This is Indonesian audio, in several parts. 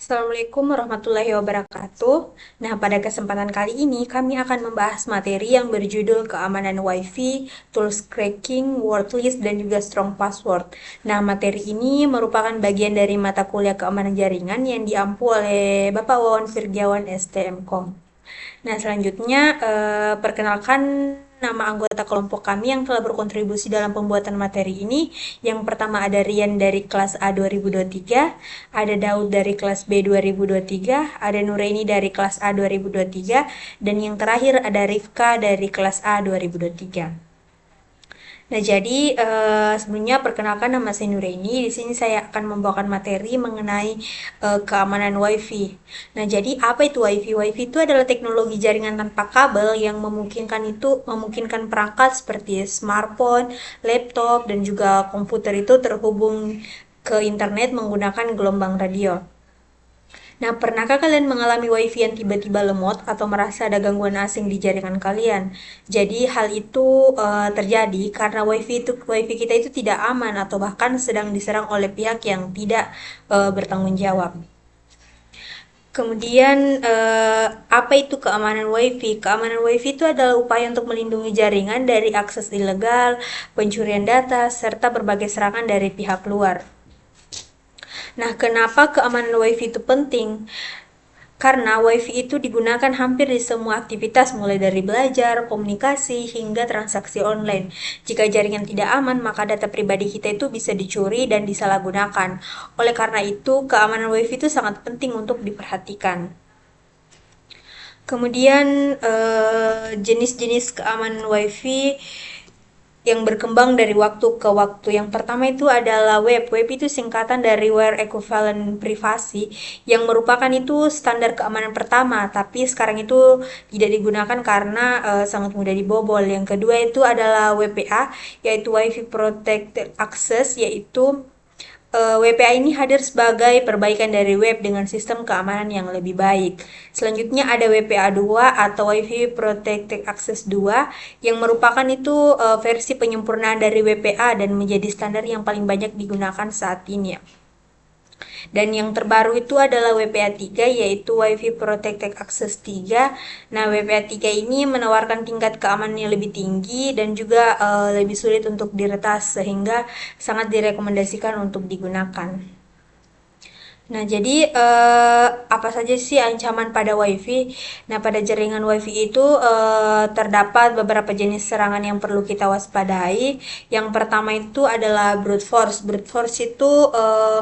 Assalamualaikum warahmatullahi wabarakatuh. Nah, pada kesempatan kali ini kami akan membahas materi yang berjudul keamanan WiFi, tools cracking, word list, dan juga strong password. Nah, materi ini merupakan bagian dari mata kuliah keamanan jaringan yang diampu oleh Bapak Wawan Firgiawan STMKOM. Nah, selanjutnya perkenalkan nama anggota kelompok kami yang telah berkontribusi dalam pembuatan materi ini. Yang pertama ada Rian dari kelas A 2023, ada Daud dari kelas B 2023, ada Nuraini dari kelas A 2023, dan yang terakhir ada Rifka dari kelas A 2023. Nah, jadi sebelumnya perkenalkan nama saya Nuraini. Di sini saya akan membawakan materi mengenai keamanan WiFi. Nah, jadi apa itu WiFi? WiFi itu adalah teknologi jaringan tanpa kabel yang memungkinkan perangkat seperti smartphone, laptop, dan juga komputer itu terhubung ke internet menggunakan gelombang radio. Nah, pernahkah kalian mengalami WiFi yang tiba-tiba lemot atau merasa ada gangguan asing di jaringan kalian? Jadi, hal itu terjadi karena WiFi kita itu tidak aman atau bahkan sedang diserang oleh pihak yang tidak bertanggung jawab. Kemudian, apa itu keamanan WiFi? Keamanan WiFi itu adalah upaya untuk melindungi jaringan dari akses ilegal, pencurian data, serta berbagai serangan dari pihak luar. Nah, kenapa keamanan WiFi itu penting? Karena WiFi itu digunakan hampir di semua aktivitas mulai dari belajar, komunikasi, hingga transaksi online. Jika jaringan tidak aman, maka data pribadi kita itu bisa dicuri dan disalahgunakan. Oleh karena itu, keamanan WiFi itu sangat penting untuk diperhatikan. Kemudian jenis-jenis keamanan WiFi yang berkembang dari waktu ke waktu. Yang pertama itu adalah web. Web itu singkatan dari Web Equivalent Privacy yang merupakan itu standar keamanan pertama, tapi sekarang itu tidak digunakan karena sangat mudah dibobol. Yang kedua itu adalah WPA, yaitu Wi-Fi Protected Access, yaitu WPA ini hadir sebagai perbaikan dari web dengan sistem keamanan yang lebih baik. Selanjutnya ada WPA 2 atau Wi-Fi Protected Access 2 yang merupakan itu versi penyempurnaan dari WPA dan menjadi standar yang paling banyak digunakan saat ini ya. Dan yang terbaru itu adalah WPA 3 yaitu Wi-Fi Protected Access 3. Nah, WPA 3 ini menawarkan tingkat keamanan yang lebih tinggi dan juga lebih sulit untuk diretas sehingga sangat direkomendasikan untuk digunakan. Nah, jadi apa saja sih ancaman pada WiFi? Nah, pada jaringan WiFi itu terdapat beberapa jenis serangan yang perlu kita waspadai. Yang pertama itu adalah brute force. Brute force itu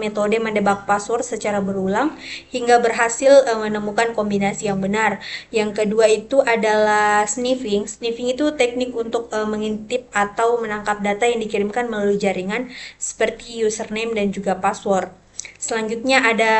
metode mendebak password secara berulang hingga berhasil menemukan kombinasi yang benar. Yang kedua itu adalah sniffing. Sniffing itu teknik untuk mengintip atau menangkap data yang dikirimkan melalui jaringan seperti username dan juga password. Selanjutnya ada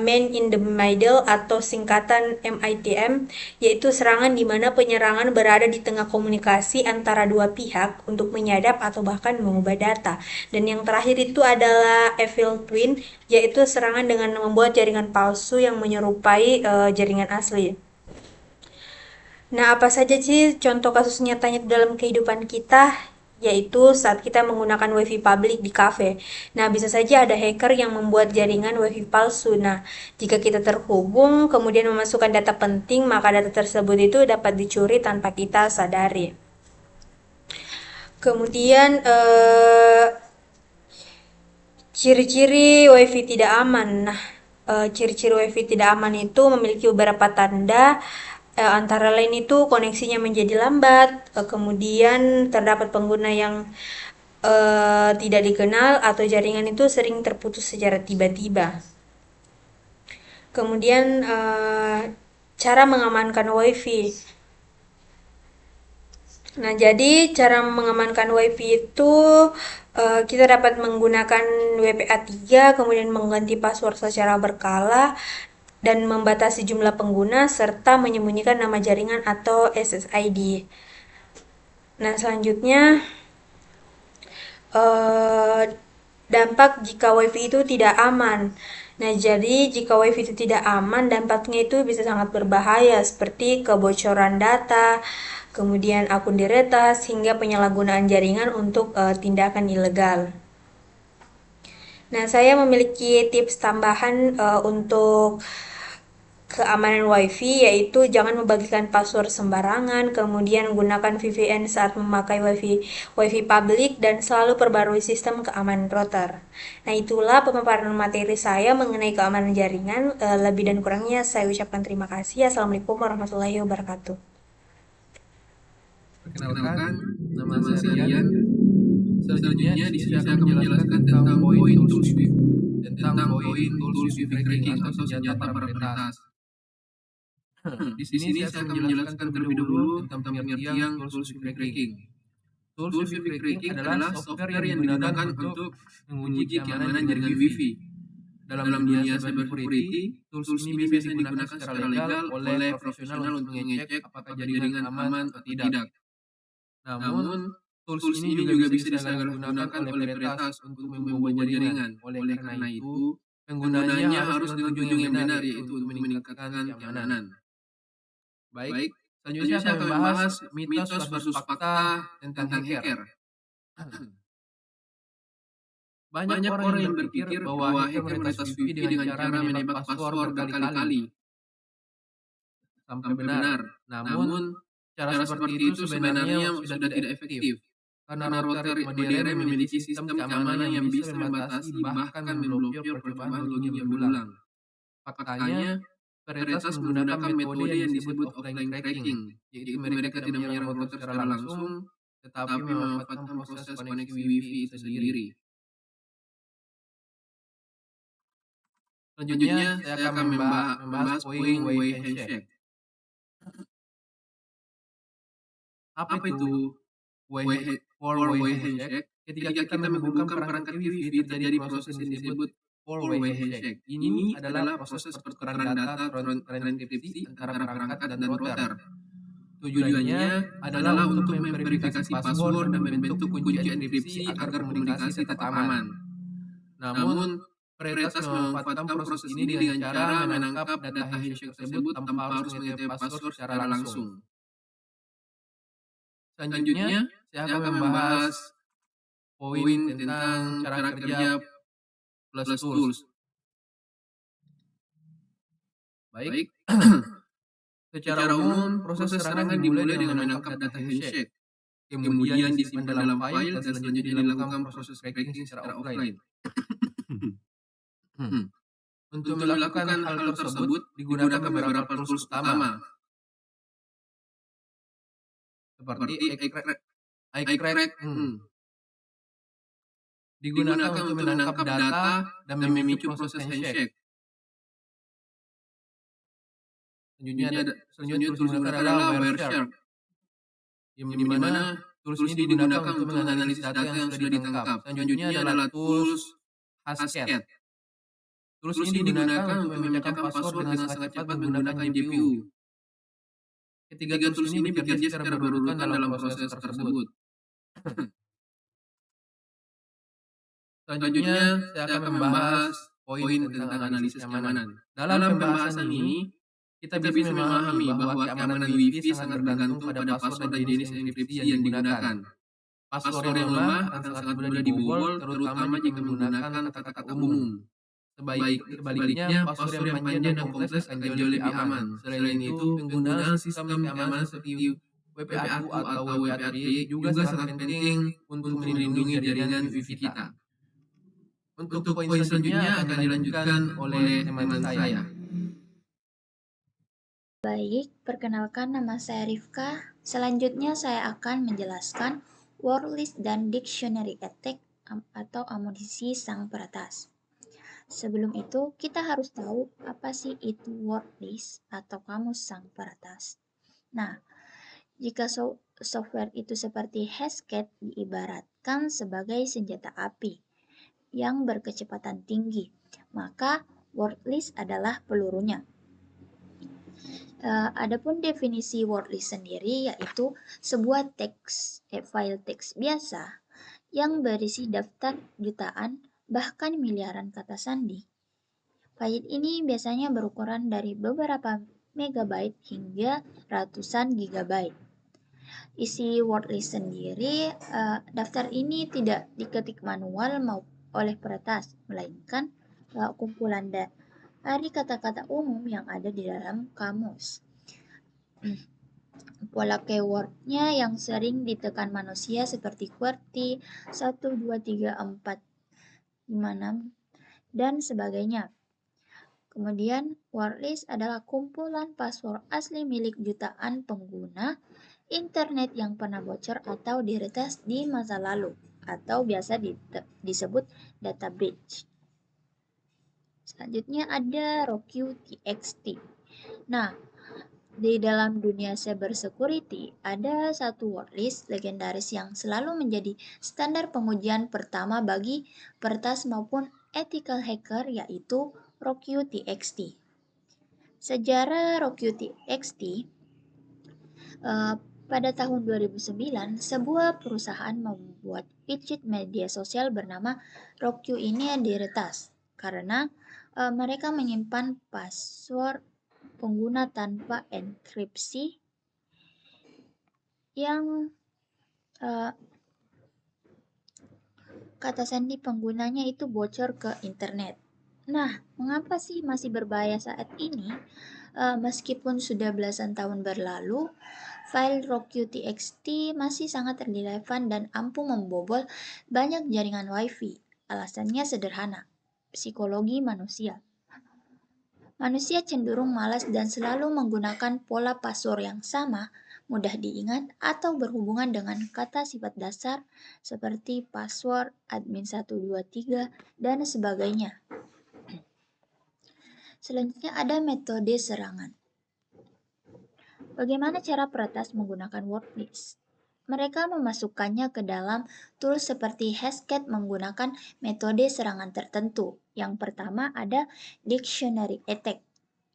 man in the middle atau singkatan MITM, yaitu serangan di mana penyerangan berada di tengah komunikasi antara dua pihak untuk menyadap atau bahkan mengubah data. Dan yang terakhir itu adalah evil twin, yaitu serangan dengan membuat jaringan palsu yang menyerupai jaringan asli. Nah, apa saja sih contoh kasus nyatanya dalam kehidupan kita? Yaitu saat kita menggunakan WiFi publik di kafe. Nah, bisa saja ada hacker yang membuat jaringan WiFi palsu. Nah, jika kita terhubung, kemudian memasukkan data penting, maka data tersebut itu dapat dicuri tanpa kita sadari. Kemudian, ciri-ciri WiFi tidak aman. Nah, ciri-ciri WiFi tidak aman itu memiliki beberapa tanda. Antara lain itu koneksinya menjadi lambat, kemudian terdapat pengguna yang tidak dikenal atau jaringan itu sering terputus secara tiba-tiba. Kemudian cara mengamankan WiFi. Nah, jadi cara mengamankan WiFi itu kita dapat menggunakan WPA 3, kemudian mengganti password secara berkala dan membatasi jumlah pengguna serta menyembunyikan nama jaringan atau SSID. Nah, selanjutnya dampak jika WiFi itu tidak aman. Nah, jadi jika WiFi itu tidak aman, dampaknya itu bisa sangat berbahaya seperti kebocoran data, kemudian akun diretas, hingga penyalahgunaan jaringan untuk tindakan ilegal. Nah, saya memiliki tips tambahan untuk keamanan WiFi, yaitu jangan membagikan password sembarangan, kemudian gunakan VPN saat memakai WiFi publik, dan selalu perbarui sistem keamanan router. Nah, itulah pemaparan materi saya mengenai keamanan jaringan. Lebih dan kurangnya saya ucapkan terima kasih. Assalamualaikum warahmatullahi wabarakatuh. Perkenalkan, nama saya Rian. Selanjutnya di sini saya akan menjelaskan tentang poin tools sweep, tentang poin tools sweep cracking atau senjata para peretas. Di sini saya akan menjelaskan terlebih dahulu tentang pengertian tools sweep cracking. Tools sweep cracking adalah software yang digunakan untuk menguji keamanan jaringan Wi-Fi. Dalam dunia cybersecurity, tools ini biasanya digunakan secara legal oleh profesional untuk mengecek apakah jaringan aman atau tidak. Namun, tools ini juga bisa disalahgunakan oleh peretas untuk membobol jaringan. Oleh karena itu, penggunanya harus dengan tujuan yang benar, yaitu untuk meningkatkan keamanan. Baik, selanjutnya saya akan membahas mitos versus fakta tentang hacker. Banyak orang yang berpikir bahwa hacker meretas Wi-Fi dengan cara menembak password berkali-kali sampai benar. Namun, cara seperti itu sebenarnya sudah tidak efektif. Karena router modern memiliki sistem keamanan yang bisa membatasi bahkan memblokir percobaan login yang berulang. Faktanya, peretas menggunakan metode yang disebut offline cracking, yaitu mereka tidak menyerang router secara langsung, tetapi memanfaatkan proses koneksi Wi-Fi itu sendiri. Selanjutnya, saya akan membahas poin way handshake. Apa itu four-way handshake? Ketika kita menghubungkan perangkat Wi-Fi, terjadi proses yang disebut four-way handshake. Ini adalah proses pertukaran data transenkripsi antara perangkat dan router. Tujuannya adalah untuk memverifikasi password dan membentuk kunci enkripsi agar komunikasi tetap aman. Namun, peretas memanfaatkan proses ini dengan cara menangkap data handshake tersebut tanpa harus mengetahui password secara langsung. Selanjutnya, saya akan membahas poin tentang cara kerja plus tools. Baik, secara umum proses serangan dimulai dengan menangkap data handshake, kemudian disimpan dalam file, dan selanjutnya dilakukan proses cracking secara offline. Untuk melakukan hal tersebut digunakan beberapa tools utama, seperti iCrack. Digunakan untuk menangkap data dan memicu proses handshake. Selanjutnya tools digunakan adalah Wireshark, yang dimana tools ini digunakan untuk menganalisis data yang sudah ditangkap. Selanjutnya adalah tools Hashcat. Tools ini digunakan untuk memecahkan password dengan sangat cepat menggunakan GPU. Ketiga tools ini bekerja secara berurutan dalam proses tersebut. Selanjutnya, saya akan membahas poin tentang analisis keamanan. Dalam pembahasan ini, kita bisa memahami bahwa keamanan Wi-Fi sangat bergantung pada password dan jenis enkripsi yang digunakan. Password yang lemah akan sangat mudah dibobol, terutama jika menggunakan kata-kata umum. Sebaliknya, password yang panjang dan kompleks akan jauh lebih aman. Selain itu, penggunaan sistem keamanan seperti WPA2 atau WPA3 juga sangat penting untuk melindungi jaringan Wi-Fi kita. Untuk poin selanjutnya akan dilanjutkan oleh teman saya. Baik, perkenalkan nama saya Rifka. Selanjutnya saya akan menjelaskan word list dan dictionary attack atau amunisi sang peretas. Sebelum itu, kita harus tahu apa sih itu word list atau kamus sang peretas. Nah, jika software itu seperti Hashcat diibaratkan sebagai senjata api yang berkecepatan tinggi, maka word list adalah pelurunya. Adapun definisi word list sendiri yaitu sebuah file teks biasa yang berisi daftar jutaan bahkan miliaran kata sandi. File ini biasanya berukuran dari beberapa megabyte hingga ratusan gigabyte. Isi word list sendiri, daftar ini tidak diketik manual oleh peretas, melainkan kumpulan dari kata-kata umum yang ada di dalam kamus. Pola keywordnya yang sering ditekan manusia seperti QWERTY, 1, 2, 3, 4, 5, 6, dan sebagainya. Kemudian, wordlist adalah kumpulan password asli milik jutaan pengguna internet yang pernah bocor atau diretas di masa lalu, atau biasa disebut data breach. Selanjutnya ada RockUTXT. Nah, di dalam dunia cybersecurity, ada satu wordlist legendaris yang selalu menjadi standar pengujian pertama bagi peretas maupun ethical hacker, yaitu RockUTXT. Sejarah RockUTXT, pada tahun 2009, sebuah perusahaan membuat widget media sosial bernama RockU ini diretas karena mereka menyimpan password pengguna tanpa enkripsi yang kata sandi penggunanya itu bocor ke internet. Nah, mengapa sih masih berbahaya saat ini? Meskipun sudah belasan tahun berlalu, file RockUTXT masih sangat relevan dan ampuh membobol banyak jaringan Wi-Fi. Alasannya sederhana, psikologi manusia. Manusia cenderung malas dan selalu menggunakan pola password yang sama, mudah diingat, atau berhubungan dengan kata sifat dasar seperti password, admin123, dan sebagainya. Selanjutnya ada metode serangan. Bagaimana cara peretas menggunakan wordlist? Mereka memasukkannya ke dalam tools seperti Hashcat menggunakan metode serangan tertentu. Yang pertama ada dictionary attack,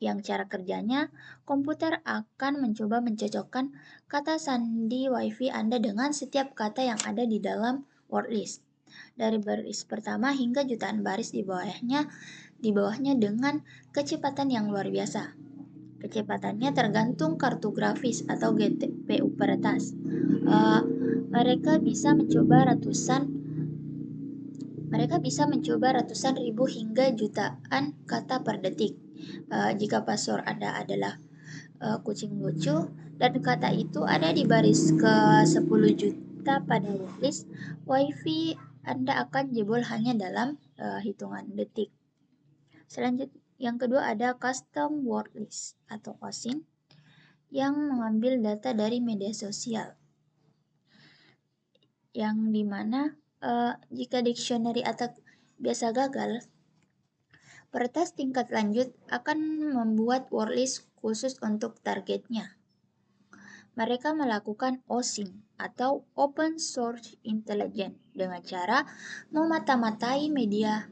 yang cara kerjanya komputer akan mencoba mencocokkan kata sandi Wi-Fi Anda dengan setiap kata yang ada di dalam wordlist. Dari baris pertama hingga jutaan baris di bawahnya dengan kecepatan yang luar biasa. Kecepatannya tergantung kartu grafis atau GPU peretas. Mereka bisa mencoba ratusan ribu hingga jutaan kata per detik. Jika password Anda adalah kucing lucu dan kata itu ada di baris ke 10 juta pada wordlist, Wi-Fi Anda akan jebol hanya dalam hitungan detik. Selanjutnya, yang kedua ada custom wordlist atau OSINT yang mengambil data dari media sosial, yang dimana jika dictionary attack biasa gagal, peretas tingkat lanjut akan membuat wordlist khusus untuk targetnya. Mereka melakukan OSINT atau Open Source Intelligence dengan cara memata-matai media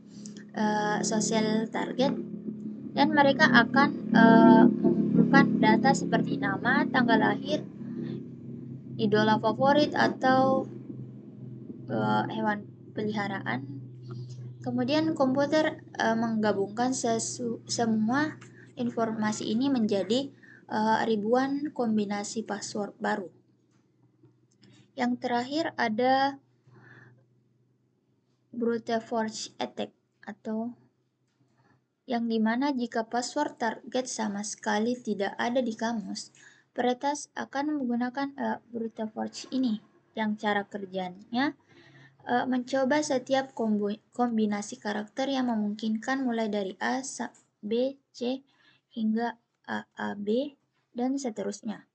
sosial target, dan mereka akan mengumpulkan data seperti nama, tanggal lahir, idola favorit atau hewan peliharaan. Kemudian komputer menggabungkan semua informasi ini menjadi ribuan kombinasi password baru. Yang terakhir ada brute force attack, atau yang dimana jika password target sama sekali tidak ada di kamus, peretas akan menggunakan brute force ini, yang cara kerjanya mencoba setiap kombinasi karakter yang memungkinkan mulai dari A, B, C, hingga A, B, dan seterusnya.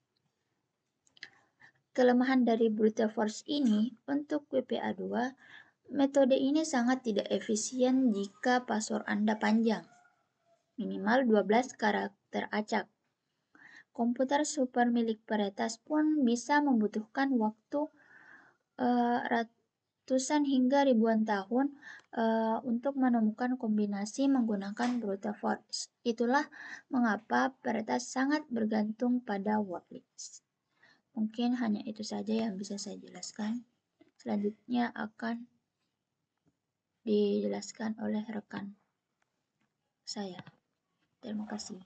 Kelemahan dari brute force ini untuk WPA2, metode ini sangat tidak efisien jika password Anda panjang, minimal 12 karakter acak. Komputer super milik peretas pun bisa membutuhkan waktu ratusan hingga ribuan tahun untuk menemukan kombinasi menggunakan brute force. Itulah mengapa peretas sangat bergantung pada wordlist. Mungkin hanya itu saja yang bisa saya jelaskan. Selanjutnya akan dijelaskan oleh rekan saya. Terima kasih.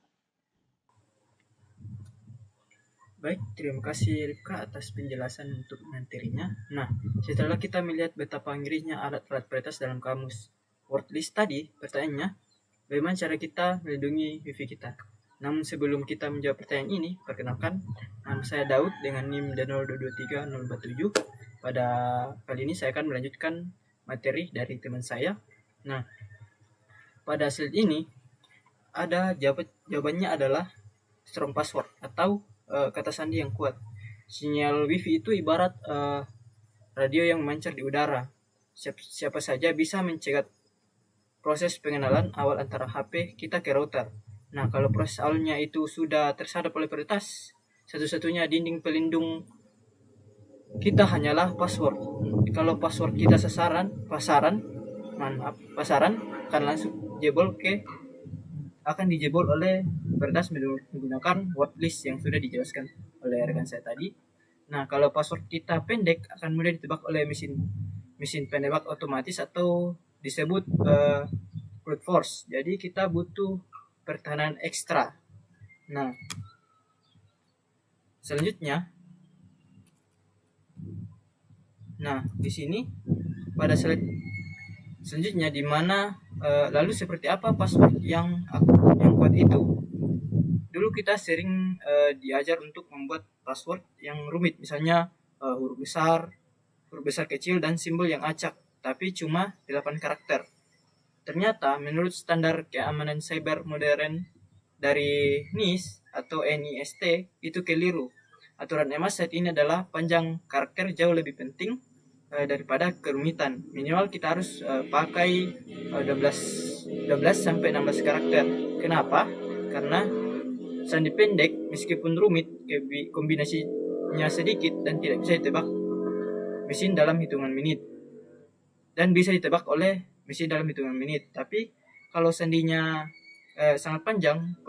Baik, terima kasih Rifka atas penjelasan untuk materinya. Nah, setelah kita melihat betapa ngerinya alat-alat peretas dalam kamus, word list tadi, pertanyaannya, bagaimana cara kita melindungi wifi kita? Namun sebelum kita menjawab pertanyaan ini, perkenalkan, nama saya Daud dengan NIM 0223047. Pada kali ini saya akan melanjutkan materi dari teman saya. Nah, pada slide ini ada jawabannya adalah strong password atau kata sandi yang kuat. Sinyal wifi itu ibarat radio yang memancar di udara. Siapa saja bisa mencegat proses pengenalan awal antara HP kita ke router. Nah, kalau proses awalnya itu sudah tersadap oleh peretas, satu-satunya dinding pelindung kita hanyalah password. Kalau password kita pasaran akan langsung akan dijebol oleh peretas menggunakan word list yang sudah dijelaskan oleh rekan saya tadi. Nah, kalau password kita pendek akan mudah ditebak oleh mesin penebak otomatis atau disebut brute force. Jadi kita butuh pertahanan ekstra. Nah, selanjutnya, di sini pada slide selanjutnya di mana lalu seperti apa password yang kuat itu. Dulu kita sering diajar untuk membuat password yang rumit, misalnya huruf besar kecil dan simbol yang acak, tapi cuma 8 karakter. Ternyata menurut standar keamanan cyber modern dari NIST atau NIST itu keliru. Aturan EMAS saat ini adalah panjang karakter jauh lebih penting daripada kerumitan. Minimal kita harus pakai 12 sampai 16 karakter. Kenapa? Karena sandi pendek meskipun rumit, kombinasinya sedikit dan tidak bisa ditebak mesin dalam hitungan menit. Dan bisa ditebak oleh mesin dalam hitungan menit. Tapi kalau sandinya sangat panjang,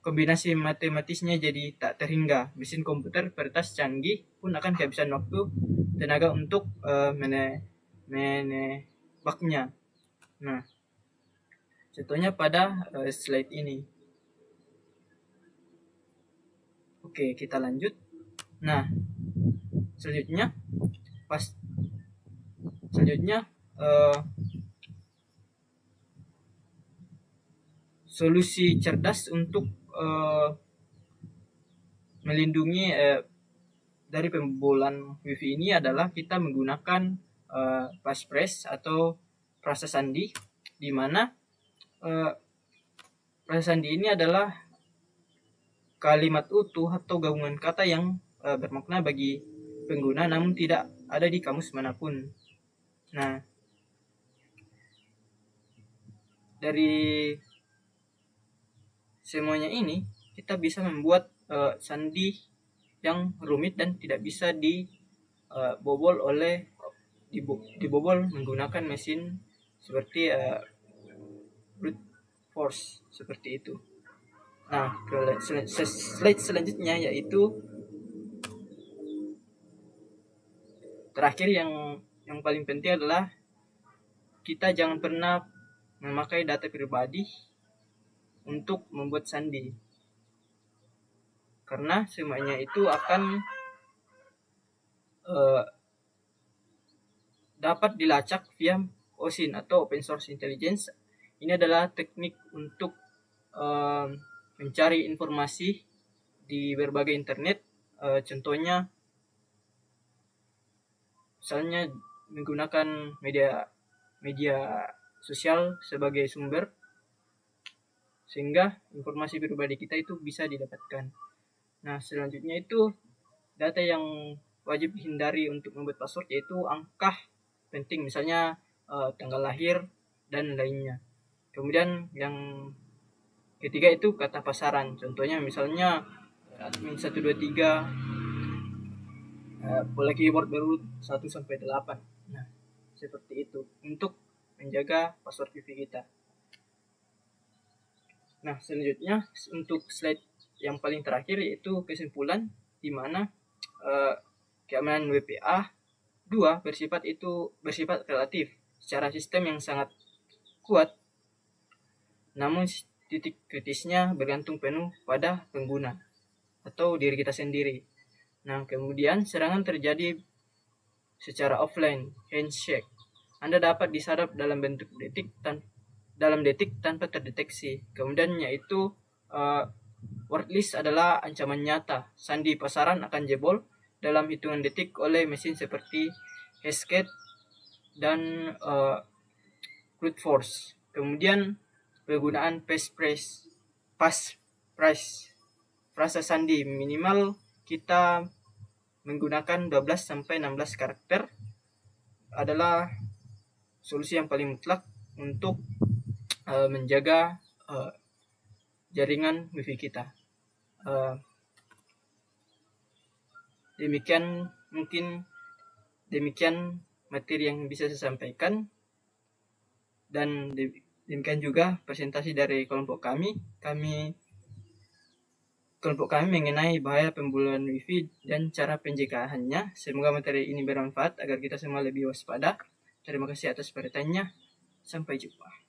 kombinasi matematisnya jadi tak terhingga. Mesin komputer peretas canggih pun akan kehabisan waktu tenaga untuk menebaknya. Nah, contohnya pada slide ini. Oke, kita lanjut. Nah, selanjutnya solusi cerdas untuk melindungi dari pembobolan wifi ini adalah kita menggunakan passphrase atau frasa sandi, di mana frasa sandi ini adalah kalimat utuh atau gabungan kata yang bermakna bagi pengguna namun tidak ada di kamus manapun. Nah, dari semuanya ini kita bisa membuat sandi yang rumit dan tidak bisa dibobol menggunakan mesin seperti brute force seperti itu. Nah, slide selanjutnya yaitu terakhir yang paling penting adalah kita jangan pernah memakai data pribadi untuk membuat sandi, karena semuanya itu akan dapat dilacak via OSINT atau Open Source Intelligence. Ini adalah teknik untuk mencari informasi di berbagai internet. Contohnya, misalnya menggunakan media sosial sebagai sumber, sehingga informasi pribadi kita itu bisa didapatkan. Nah, selanjutnya itu data yang wajib dihindari untuk membuat password yaitu angka penting, misalnya tanggal lahir dan lainnya. Kemudian yang ketiga itu kata pasaran, contohnya misalnya admin 123 pola keyboard baru 1 sampai 8. Nah, seperti itu untuk menjaga password wifi kita. Nah, selanjutnya untuk slide yang paling terakhir yaitu kesimpulan, di mana keamanan WPA 2 bersifat relatif secara sistem yang sangat kuat, namun titik kritisnya bergantung penuh pada pengguna atau diri kita sendiri. Nah, kemudian serangan terjadi secara offline, handshake, Anda dapat disadap dalam bentuk detik tanpa terdeteksi. Kemudian yaitu word list adalah ancaman nyata. Sandi pasaran akan jebol dalam hitungan detik oleh mesin seperti Hesketh dan brute force. Kemudian penggunaan pass price. Frasa sandi minimal kita menggunakan 12 sampai 16 karakter adalah solusi yang paling mutlak untuk menjaga jaringan wifi kita. Demikian materi yang bisa saya sampaikan, dan demikian juga presentasi dari kelompok kami mengenai bahaya pembunuhan wifi dan cara pencegahannya. Semoga materi ini bermanfaat agar kita semua lebih waspada. Terima kasih atas perhatiannya. Sampai jumpa.